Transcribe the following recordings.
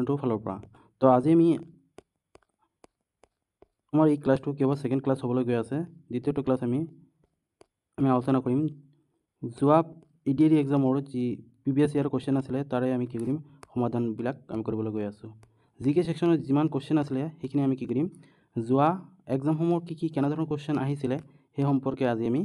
চেনেলটোৰ ফালৰ পৰা। তো আজি আমি আমাৰ এই ক্লাছটো কেৱল ছেকেণ্ড ক্লাছ হ'বলৈ গৈ আছে। দ্বিতীয়টো ক্লাছ আমি আলোচনা কৰিম যোৱা EDD এক্সামৰ যি প্ৰিভিয়াছ ইয়াৰ কুৱেশ্যন আছিলে তাৰে আমি কি কৰিম সমাধানবিলাক আমি কৰিবলৈ গৈ আছোঁ। জিকে ছেকশ্যনত যিমান কুৱেশ্যন আছিলে সেইখিনি আমি কি কৰিম যোৱা এক্সামসমূহৰ কি কেনেধৰণৰ কুৱেশ্যন আহিছিলে সেই সম্পৰ্কে আজি আমি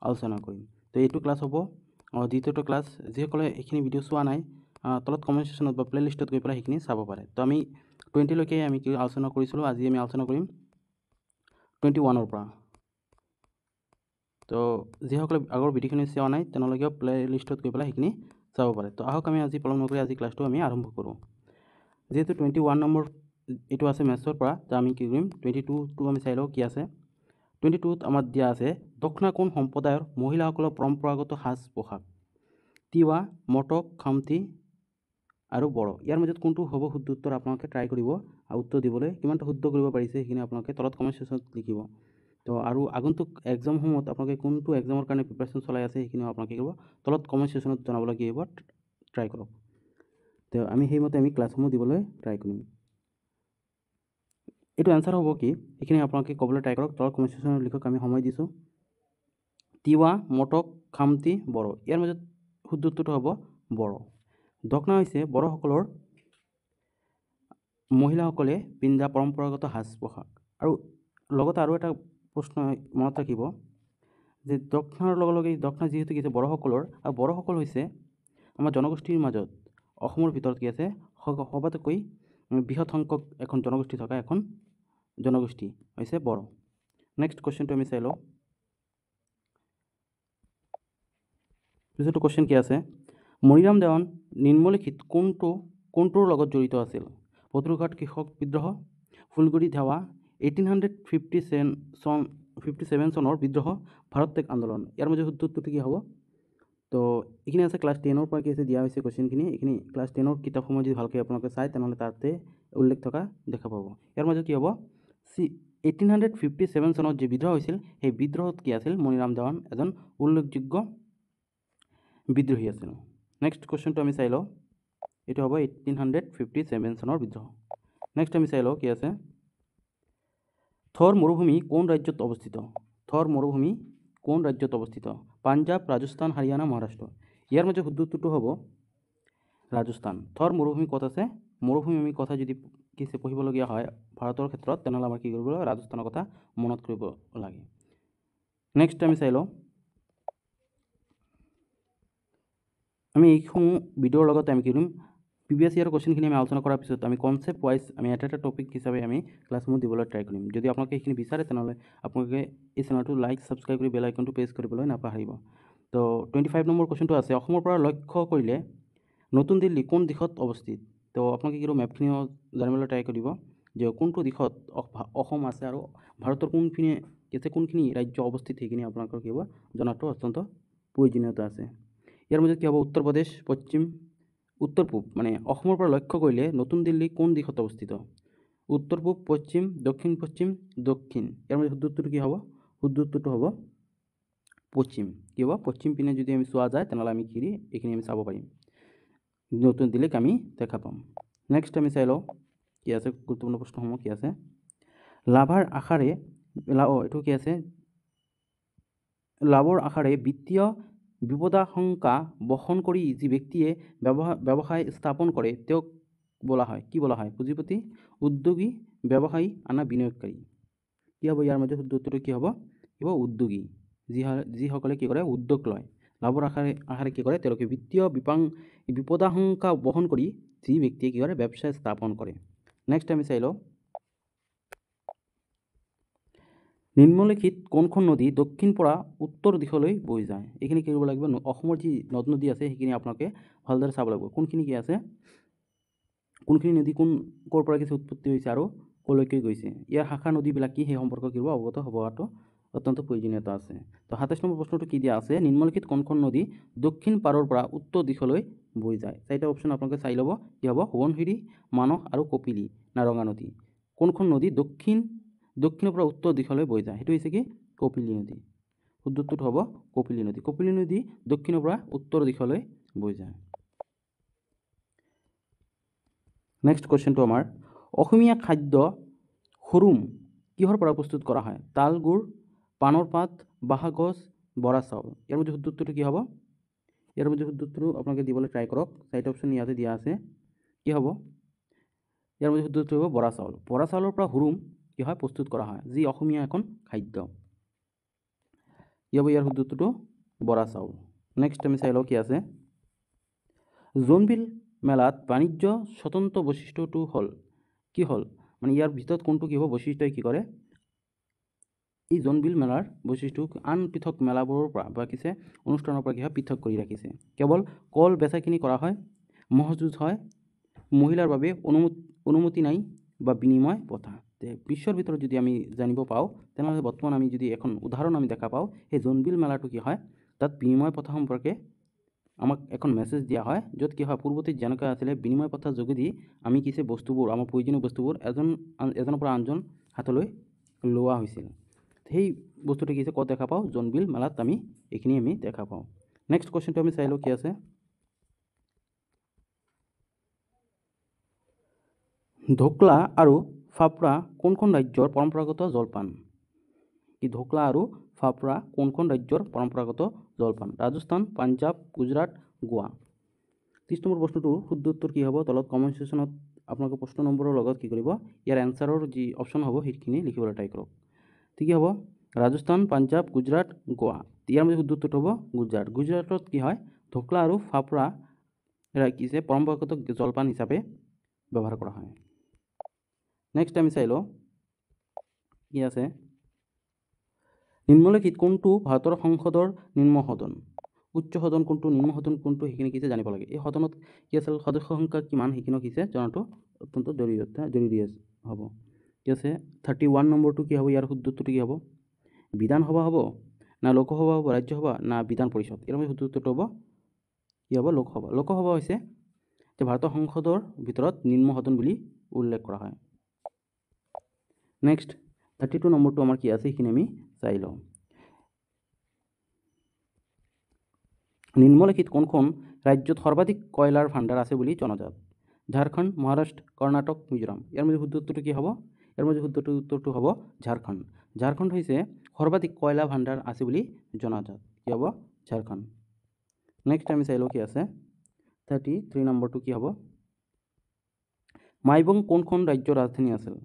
আলোচনা কৰিম। তো এইটো ক্লাছ হ'ব দ্বিতীয়টো ক্লাছ। যিসকলে এইখিনি ভিডিঅ' চোৱা নাই তলত কমেণ্ট ছেকশ্যনত বা প্লে লিষ্টত গৈ পেলাই সেইখিনি চাব পাৰে। তো আমি 20লৈকে আমি কি আলোচনা কৰিছিলোঁ, আজি আমি আলোচনা কৰিম 21ৰ পৰা। তো যিসকলে আগৰ ভিডিঅ'খিনি চোৱা নাই তেওঁলোকে প্লে লিষ্টত গৈ পেলাই সেইখিনি চাব পাৰে। তো আহক আমি আজি পলম নকৰি আজি ক্লাছটো আমি আৰম্ভ কৰোঁ। যিহেতু 21 নম্বৰ এইটো আছে মেথছৰ পৰা, তো আমি কি কৰিম 22টো আমি চাই লওঁ কি আছে। 22ত আমাৰ দিয়া আছে দক্ষিণ কোণ সম্প্ৰদায়ৰ মহিলাসকলৰ পৰম্পৰাগত সাজ পোছাক তিৱা, মটক, খামতি আৰু বড়ো। ইয়াৰ মাজত কোনটো হ'ব শুদ্ধ উত্তৰ আপোনালোকে ট্ৰাই কৰিব আৰু উত্তৰ দিবলৈ কিমানটা শুদ্ধ কৰিব পাৰিছে সেইখিনি আপোনালোকে তলত কমেণ্ট ছেকশ্যনত লিখিব। তো আৰু আগন্তুক এক্সামসমূহত আপোনালোকে কোনটো এক্সামৰ কাৰণে প্ৰিপাৰেশ্যন চলাই আছে সেইখিনিও আপোনালোকে কি কৰিব তলত কমেণ্ট ছেকশ্যনত জনাবলৈ কি হ'ব ট্ৰাই কৰক। তো আমি সেইমতে আমি ক্লাছসমূহ দিবলৈ ট্ৰাই কৰিম। এইটো এনচাৰ হ'ব কি সেইখিনি আপোনালোকে ক'বলৈ ট্ৰাই কৰক, তলত কমেণ্ট ছেকশ্যনত লিখক। আমি সময় দিছোঁ তিৱা, মটক, খামতি, বড়ো। ইয়াৰ মাজত শুদ্ধ উত্তৰটো হ'ব বড়ো। দক্ষিণা হৈছে বড়োসকলৰ মহিলাসকলে পিন্ধা পৰম্পৰাগত সাজ পোছাক। আৰু লগতে আৰু এটা প্ৰশ্ন মনত ৰাখিব যে দক্ষিণাৰ লগে লগে দক্ষিণা যিহেতু কি আছে বড়োসকলৰ, আৰু বড়োসকল হৈছে আমাৰ জনগোষ্ঠীৰ মাজত অসমৰ ভিতৰত কি আছে সবাতোকৈ বৃহৎ সংখ্যক এখন জনগোষ্ঠী থকা এখন জনগোষ্ঠী হৈছে বড়ো। নেক্সট কুৱেশ্যনটো আমি চাই লওঁ। পিছতো কুৱেশ্যন কি আছে মণিৰাম দেৱান নিম্নলিখিত কোনটোৰ লগত জড়িত আছিল? পত্ৰুঘাট কৃষক বিদ্ৰোহ, ফুলগুৰি ধাৱা, 1857 চনৰ বিদ্ৰোহ, ভাৰত ত্যাগ আন্দোলন। ইয়াৰ মাজত শুদ্ধ উত্তৰটো কি হ'ব? তো এইখিনি আছে ক্লাছ 10ৰ পৰা কি আছে দিয়া হৈছে কুৱেশ্যনখিনি। এইখিনি ক্লাছ 10ৰ কিতাপসমূহ যদি ভালকৈ আপোনালোকে চায় তেনেহ'লে তাতে উল্লেখ থকা দেখা পাব। ইয়াৰ মাজত কি হ'ব 1857 চনত যি বিদ্ৰোহ হৈছিল সেই বিদ্ৰোহত কি আছিল মণিৰাম দেৱান এজন উল্লেখযোগ্য বিদ্ৰোহী আছিল। নেক্সট কুৱেশ্যনটো আমি চাই লওঁ। এইটো হ'ব 1857 চনৰ বিদ্ৰোহ। নেক্সট আমি চাই লওঁ কি আছে থৰ মৰুভূমি কোন ৰাজ্যত অৱস্থিত? থৰ মৰুভূমি কোন ৰাজ্যত অৱস্থিত? পাঞ্জাৱ, ৰাজস্থান, হাৰিয়ানা, মহাৰাষ্ট্ৰ। ইয়াৰ মাজত শুদ্ধ উত্তৰটো হ'ব ৰাজস্থান। থৰ মৰুভূমি ক'ত আছে? মৰুভূমি আমি কথা যদি কিছু পঢ়িবলগীয়া হয় ভাৰতৰ ক্ষেত্ৰত তেনেহ'লে আমাৰ কি কৰিব লাগিব ৰাজস্থানৰ কথা মনত কৰিব লাগে। নেক্সট আমি চাই লওঁ আমি এইসমূহ ভিডিঅ'ৰ লগতে আমি কি কৰিম প্ৰিভিয়াছ ইয়াৰ কুৱেশ্যনখিনি আমি আলোচনা কৰাৰ পিছত আমি কনচেপ্ট ৱাইজ আমি এটা টপিক হিচাপে আমি ক্লাছসমূহ দিবলৈ ট্ৰাই কৰিম। যদি আপোনালোকে এইখিনি বিচাৰে তেনেহ'লে আপোনালোকে এই চেনেলটো লাইক ছাবস্ক্ৰাইব কৰি বেল আইকনটো প্ৰেছ কৰিবলৈ নাপাহৰিব। তো 25 নম্বৰ কুৱেশ্যনটো আছে অসমৰ পৰা লক্ষ্য কৰিলে নতুন দিল্লী কোন দিশত অৱস্থিত? তো আপোনালোকে কি মেপখিনিও জানিবলৈ ট্ৰাই কৰিব যে কোনটো দিশত অসম আছে আৰু ভাৰতৰ কোনখিনি ৰাজ্য অৱস্থিত সেইখিনি আপোনালোকৰ কি হ'ব জনাটো অত্যন্ত প্ৰয়োজনীয়তা আছে। ইয়াৰ মাজত কি হ'ব উত্তৰ প্ৰদেশ, উত্তৰ পূব মানে অসমৰ পৰা লক্ষ্য কৰিলে নতুন দিল্লী কোন দিশত অৱস্থিত? উত্তৰ পূব, পশ্চিম, দক্ষিণ পশ্চিম, দক্ষিণ। ইয়াৰ মাজত শুদ্ধ উত্তৰটো কি হ'ব? শুদ্ধ উত্তৰটো হ'ব পশ্চিম। কি হ'ব পশ্চিম পিনে যদি আমি চোৱা যায় তেনেহ'লে আমি এইখিনি আমি চাব পাৰিম নতুন দিল্লীক আমি দেখা পাম। নেক্সট আমি চাই লওঁ কি আছে গুৰুত্বপূৰ্ণ প্ৰশ্নসমূহ কি আছে লাভৰ আশাৰে বিত্তীয় বিপদাশংকা বহন কৰি যি ব্যক্তিয়ে ব্যৱসায় স্থাপন কৰে তেওঁক কি বলা হয়? পুঁজিপতি, উদ্যোগী, ব্যৱসায়ী, আনা বিনিয়োগকাৰী। কি হ'ব ইয়াৰ মাজত শুদ্ধ উত্তৰটো কি হ'ব? উদ্যোগী। যিসকলে কি কৰে উদ্যোগ লয় লাভৰ আশাৰে কি কৰে তেওঁলোকে বিত্তীয় বিপদাশংকা বহন কৰি যি ব্যক্তিয়ে কি কৰে ব্যৱসায় স্থাপন কৰে। নেক্সট আমি চাই লওঁ নিম্নলিখিত কোনখন নদী দক্ষিণ পৰা উত্তৰ দিশলৈ বৈ যায়? এইখিনি কি কৰিব লাগিব অসমৰ যি নদ নদী আছে সেইখিনি আপোনালোকে ভালদৰে চাব লাগিব কোনখিনি কি আছে কোনখিনি নদী ক'ৰ পৰা কিছু উৎপত্তি হৈছে আৰু ক'লৈকে গৈছে ইয়াৰ শাখা নদীবিলাক কি সেই সম্পৰ্কে কি অৱগত হোৱাটো অত্যন্ত প্ৰয়োজনীয়তা আছে। তো 27 নম্বৰ প্ৰশ্নটো কি দিয়া আছে নিম্নলিখিত কোনখন নদী দক্ষিণ পাৰৰ পৰা উত্তৰ দিশলৈ বৈ যায়? চাৰিটা অপশ্যন আপোনালোকে চাই ল'ব কি হ'ব সোৱণশিৰি, মানস আৰু কপিলী না ৰঙা নদী। কোনখন নদী দক্ষিণৰ পৰা উত্তৰ দিশলৈ বৈ যায় সেইটো হৈছে কি কপিলী নদী। শুদ্ধ উত্তৰটো হ'ব কপিলী নদী। কপিলী নদী দক্ষিণৰ পৰা উত্তৰ দিশলৈ বৈ যায়। নেক্সট কুৱেশ্যনটো আমাৰ অসমীয়া খাদ্য হুৰুম কিহৰ পৰা প্ৰস্তুত কৰা হয়? তাল গুড়, পাণৰ পাত, বাঁহগছ, বৰা চাউল। ইয়াৰ মধ্যে শুদ্ধ উত্তৰটো কি হ'ব? ইয়াৰ মধ্যে শুদ্ধ উত্তৰটো আপোনালোকে দিবলৈ ট্ৰাই কৰক। চাৰিটা অপশ্যন ইয়াতে দিয়া আছে। কি হ'ব? ইয়াৰ মধ্যে শুদ্ধ উত্তৰ হ'ব বৰা চাউল। বৰা চাউলৰ পৰা হুৰুম কি হয় প্ৰস্তুত কৰা হয়, যি অসমীয়া এখন খাদ্য। কি হ'ব ইয়াৰ শুদ্ধ উত্তৰটো? বৰা চাউল। নেক্সট আমি চাই লওঁ কি আছে। জোনবিল মেলাত বাণিজ্য স্বতন্ত্ৰ বৈশিষ্ট্যটো হ'ল কি হ'ল? মানে ইয়াৰ ভিতৰত কোনটো কি হ'ব বৈশিষ্ট্যই কি কৰে? এই জোনবিল মেলাৰ বৈশিষ্ট্য আন পৃথক মেলাবোৰৰ পৰা বা কিছু অনুষ্ঠানৰ পৰা কি হয় পৃথক কৰি ৰাখিছে। কেৱল কল বেচাকিনি কৰা হয়, মহজুদ হয়, মহিলাৰ বাবে অনুমতি নাই বা বিনিময় প্ৰথা। বিশ্বৰ ভিতৰত যদি আমি জানিব পাওঁ তেনেহ'লে বৰ্তমান আমি যদি এখন উদাহৰণ আমি দেখা পাওঁ, সেই জোনবিল মেলাটো কি হয় তাত বিনিময় প্ৰথা সম্পৰ্কে আমাক এখন মেছেজ দিয়া হয়, য'ত কি হয় পূৰ্বতে যেনেকুৱা আছিলে বিনিময় প্ৰথাৰ যোগেদি আমি কিছু বস্তুবোৰ আমাৰ প্ৰয়োজনীয় বস্তুবোৰ এজনৰ পৰা আনজন হাতলৈ লোৱা হৈছিল। সেই বস্তুটো কি আছে ক'ত দেখা পাওঁ? জোনবিল মেলাত আমি এইখিনি আমি দেখা পাওঁ। নেক্সট কুৱেশ্যনটো আমি চাই লওঁ কি আছে। ঢোকলা আৰু ফাফৰা কোনখন ৰাজ্যৰ পৰম্পৰাগত জলপান? কি ঢোকলা আৰু ফাফৰা কোনখন ৰাজ্যৰ পৰম্পৰাগত জলপান? ৰাজস্থান, পাঞ্জাৱ, গুজৰাট, গোৱা। 30 নম্বৰ প্ৰশ্নটোৰ শুদ্ধ উত্তৰ কি হ'ব? তলত কমেণ্ট ছেকশ্যনত আপোনালোকে প্ৰশ্ন নম্বৰৰ লগত কি কৰিব? ইয়াৰ এনচাৰৰ যি অপশ্যন হ'ব সেইখিনি লিখিবলৈ ট্ৰাই কৰক। ঠিক হ'ব? ৰাজস্থান, পাঞ্জাৱ, গুজৰাট, গোৱা। ইয়াৰ মধ্যে শুদ্ধ উত্তৰটো হ'ব গুজৰাট। গুজৰাটত কি হয় ঢোকলা আৰু ফাফৰা কি আছে পৰম্পৰাগত জলপান হিচাপে ব্যৱহাৰ কৰা হয়। নেক্সট আমি চাই লওঁ কি আছে। নিম্নলিখিত কোনটো ভাৰতৰ সংসদৰ নিম্ন সদন? উচ্চ সদন কোনটো, নিম্ন সদন কোনটো সেইখিনি কি জানিব লাগে। এই সদনত কি আছিল সদস্য সংখ্যা কিমান সেইখিনিও কি জনাটো অত্যন্ত জৰুৰী হ'ব। কি আছে 31 নম্বৰটো কি হ'ব? ইয়াৰ শুদ্ধ উত্তৰটো কি হ'ব? বিধানসভা হ'ব না লোকসভা হ'ব, ৰাজ্যসভা না বিধান পৰিষদ? ইয়াৰ শুদ্ধ উত্তৰটো হ'ব কি হ'ব? লোকসভা। লোকসভা হৈছে যে ভাৰতৰ সংসদৰ ভিতৰত নিম্ন সদন বুলি উল্লেখ কৰা হয়। নেক্সট 32 নম্বৰটো আমাৰ কি আছে সেইখিনি আমি চাই লওঁ। নিম্নলিখিত কোনখন ৰাজ্যত সৰ্বাধিক কয়লাৰ ভাণ্ডাৰ আছে বুলি জনাজাত? ঝাৰখণ্ড, মহাৰাষ্ট্ৰ, কৰ্ণাটক, মিজোৰাম। ইয়াৰ মধ্যে শুদ্ধ উত্তৰটো কি হ'ব? ইয়াৰ মধ্যে শুদ্ধ উত্তৰটো হ'ব ঝাৰখণ্ড। ঝাৰখণ্ড হৈছে সৰ্বাধিক কয়লা ভাণ্ডাৰ আছে বুলি জনাজাত। কি হ'ব? ঝাৰখণ্ড। নেক্সট আমি চাই লওঁ কি আছে 33 নম্বৰটো কি হ'ব? মাইবং কোনখন ৰাজ্যৰ ৰাজধানী আছিল?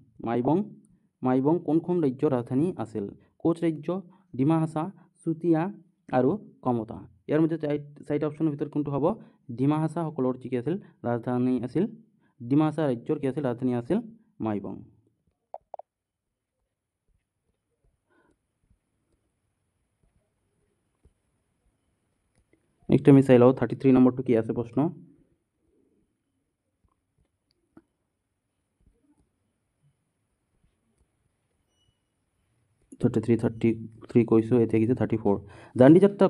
মাইবং কোনখন ৰাজ্যৰ ৰাজধানী আছিল? কোচ ৰাজ্য, ডিমা হাছা, চুটিয়া আৰু কমতা। ইয়াৰ মধ্যে চাৰিটা অপশ্যনৰ ভিতৰত কোনটো হ'ব? ডিমা হাছা সকলৰ কি আছিল ৰাজধানী আছিল। ডিমা হাছা ৰাজ্যৰ কি আছিল ৰাজধানী আছিল মাইবং। নেক্সট আমি চাই লওঁ 33 নম্বৰটো কি আছে প্ৰশ্ন। থাৰ্টি থ্ৰী কৈছোঁ, এতিয়া কিছু 34। দাণ্ডি যাত্ৰা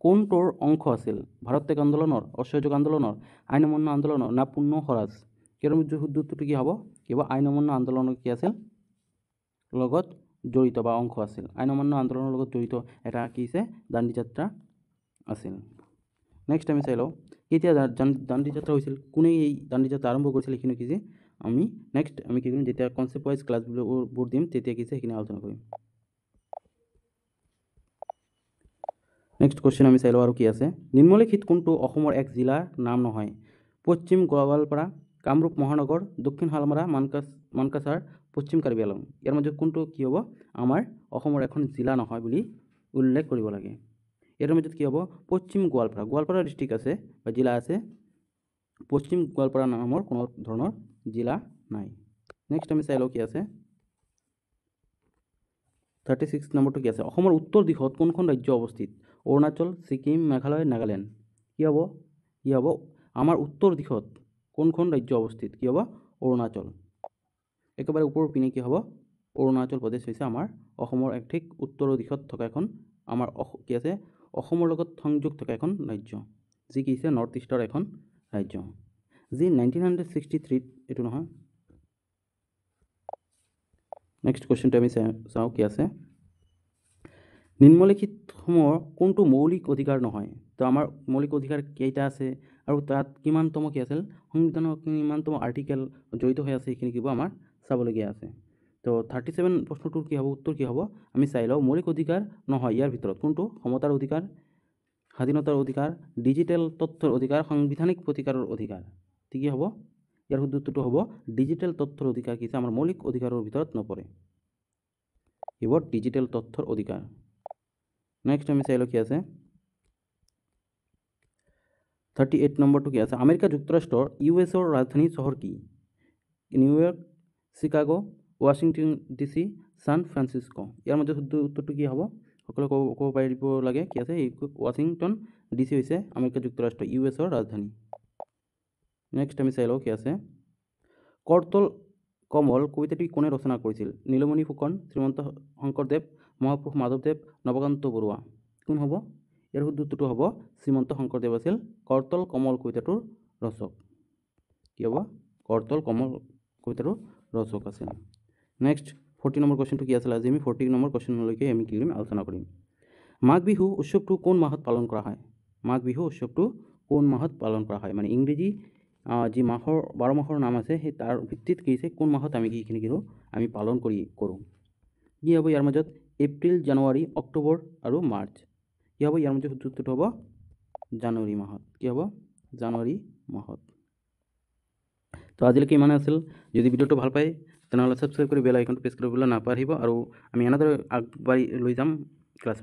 কোনটোৰ অংশ আছিল? ভাৰত ত্যাগ আন্দোলনৰ, অসহযোগ আন্দোলনৰ, আইন অমান্য আন্দোলনৰ না পূৰ্ণ স্বৰাজ? ইয়াৰ মধ্যে শুদ্ধ উত্তৰটো কি হ'ব? কিবা আইন অমান্য আন্দোলনৰ কি আছিল লগত জড়িত বা অংশ আছিল। আইন অমান্য আন্দোলনৰ লগত জড়িত এটা কি আছে দাণ্ডি যাত্ৰা আছিল। নেক্সট আমি চাই লওঁ কেতিয়া দাণ্ডি যাত্ৰা হৈছিল, কোনে এই দাণ্ডি যাত্ৰা আৰম্ভ কৰিছিল সেইখিনি কি যে আমি নেক্সট আমি কি কৰিম যেতিয়া কনচেপ্ট ৱাইজ ক্লাছবোৰ দিম তেতিয়া কি সেইখিনি আলোচনা কৰিম। নেক্সট কুৱেশ্যন আমি চাই লওঁ আৰু কি আছে। নিম্নলিখিত কোনটো অসমৰ এক জিলাৰ নাম নহয়? পশ্চিম গোৱালপাৰা, কামৰূপ মহানগৰ, দক্ষিণ শালমাৰা, মানকাছাৰ, পশ্চিম কাৰ্বি আংলং। ইয়াৰ মাজত কোনটো কি হ'ব? আমাৰ অসমৰ এখন জিলা নহয় বুলি উল্লেখ কৰিব লাগে। ইয়াৰ মাজত কি হ'ব? পশ্চিম গোৱালপাৰা। গোৱালপাৰা ডিষ্ট্ৰিক্ট আছে বা জিলা আছে, পশ্চিম গোৱালপাৰা নামৰ কোনো ধৰণৰ জিলা নাই। নেক্সট আমি চাই লওঁ কি আছে 36 নম্বৰটো কি আছে। অসমৰ উত্তৰ দিশত কোনখন ৰাজ্য অৱস্থিত? অৰুণাচল, ছিকিম, মেঘালয়, নাগালেণ্ড। কি হ'ব? আমাৰ উত্তৰ দিশত কোনখন ৰাজ্য অৱস্থিত? কি হ'ব? অৰুণাচল। একেবাৰে ওপৰৰ পিনে কি হ'ব? অৰুণাচল প্ৰদেশ হৈছে আমাৰ অসমৰ এক ঠিক উত্তৰ দিশত থকা এখন আমাৰ কি আছে অসমৰ লগত সংযোগ থকা এখন ৰাজ্য, যি কি হৈছে নৰ্থ ইষ্টৰ এখন ৰাজ্য, যি 1963 এইটো নহয়। নেক্সট কুৱেশ্যনটো আমি চাওঁ কি আছে। নিম্নলিখিতসমূহৰ কোনটো মৌলিক অধিকাৰ নহয়? তো আমাৰ মৌলিক অধিকাৰ কেইটা আছে আৰু তাত কিমানতম কি আছিল সংবিধানৰ কিমানতম আৰ্টিকেল জড়িত হৈ আছে সেইখিনি কিবা আমাৰ চাবলগীয়া আছে। তো 37 প্ৰশ্নটোৰ কি হ'ব, উত্তৰ কি হ'ব আমি চাই লওঁ। মৌলিক অধিকাৰ নহয় ইয়াৰ ভিতৰত কোনটো? সমতাৰ অধিকাৰ, স্বাধীনতাৰ অধিকাৰ, ডিজিটেল তথ্যৰ অধিকাৰ, সাংবিধানিক প্ৰতিকাৰৰ অধিকাৰ। ঠিক কি হ'ব? ইয়াৰ শুদ্ধ উত্তৰটো হ'ব ডিজিটেল তথ্যৰ অধিকাৰ কি আমাৰ মৌলিক অধিকাৰৰ ভিতৰত নপৰে। এইবোৰ ডিজিটেল তথ্যৰ অধিকাৰ। নেক্সট আমি চাই লওঁ কি আছে 38 নম্বৰটো কি আছে? আমেৰিকা যুক্তৰাষ্ট্ৰৰ ইউএছৰ ৰাজধানী চহৰ কি? New York, Chicago, Washington DC, San Francisco. ইয়াৰ মাজত শুদ্ধ উত্তৰটো কি হ'ব? সকলোৱে ক'ব পাৰিব লাগে কি আছে? ৱাশ্বিংটন ডিচি হৈছে আমেৰিকা যুক্তৰাষ্ট্ৰ ইউএছৰ ৰাজধানী। নেক্সট আমি চাই লওঁ কি আছে কৰতল কমল কবিতাটি কোনে ৰচনা কৰিছিল? নীলমণি ফুকন, শ্ৰীমন্ত শংকৰদেৱ, মহাপুৰুষ মাধৱদেৱ, নৱকান্ত বৰুৱা। কোন হ'ব? ইয়াৰ শুদ্ধ উত্তৰটো হ'ব শ্ৰীমন্ত শংকৰদেৱ আছিল কৰতল কমল কবিতাটোৰ ৰচক। কি হ'ব? কৰতল কমল কবিতাটোৰ ৰচক আছিল। নেক্সট 40 নম্বৰ কুৱেশ্যনটো কি আছিল? আজি আমি 40 নম্বৰ কুৱেশ্যনলৈকে আমি কি কৰিম আলোচনা কৰিম। মাঘ বিহু উৎসৱটো কোন মাহত পালন কৰা হয়? মাঘ বিহু উৎসৱটো কোন মাহত পালন কৰা হয়? মানে ইংৰাজী যি মাহৰ 12 মাহৰ নাম আছে সেই তাৰ ভিত্তিত কি হৈছে কোন মাহত আমি কিখিনি আমি পালন কৰোঁ। কি হ'ব ইয়াৰ মাজত? এপ্ৰিল, জানুৱাৰী, অক্টোবৰ আৰু মাৰ্চ। কি হ'ব ইয়াৰ মাজত? উত্তৰটো হ'ব জানুৱাৰী মাহত। কি হ'ব? জানুৱাৰী মাহত। তো আজিলৈকে ইমানে আছিল। যদি ভিডিঅ'টো ভাল পায় তেনেহ'লে ছাবস্ক্ৰাইব কৰি বেল আইকনটো প্ৰেছ কৰিবলৈ নাপাহৰিব আৰু আমি এনেদৰে আগবাঢ়ি লৈ যাম ক্লাছ